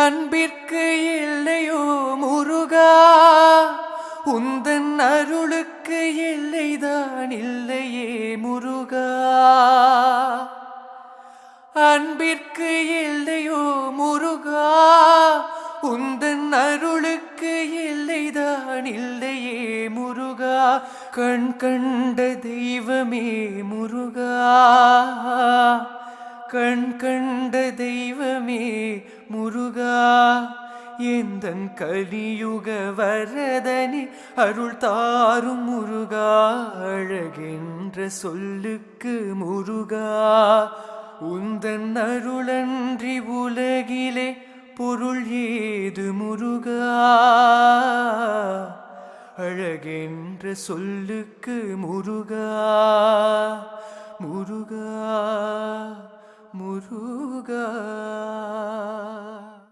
அன்பிற்கு இல்லையோ முருகா, உந்தன் அருளுக்கு எல்லைதான் இல்லையே முருகா. அன்பிற்கு இல்லையோ முருகா, உந்தன் அருளுக்கு எல்லைதான் இல்லையே முருகா. கண் கண்ட தெய்வமே முருகா, கண் கண்ட தெய்வமே முருகா. எந்தன் கலியுக வரதனே அருள் தாரும் முருகா. அழகென்ற சொல்லுக்கு முருகா, உந்தன் அருளன்றி உலகிலே பொருள் ஏது முருகா. அழகென்ற சொல்லுக்கு முருகா, முருகா, முருகா.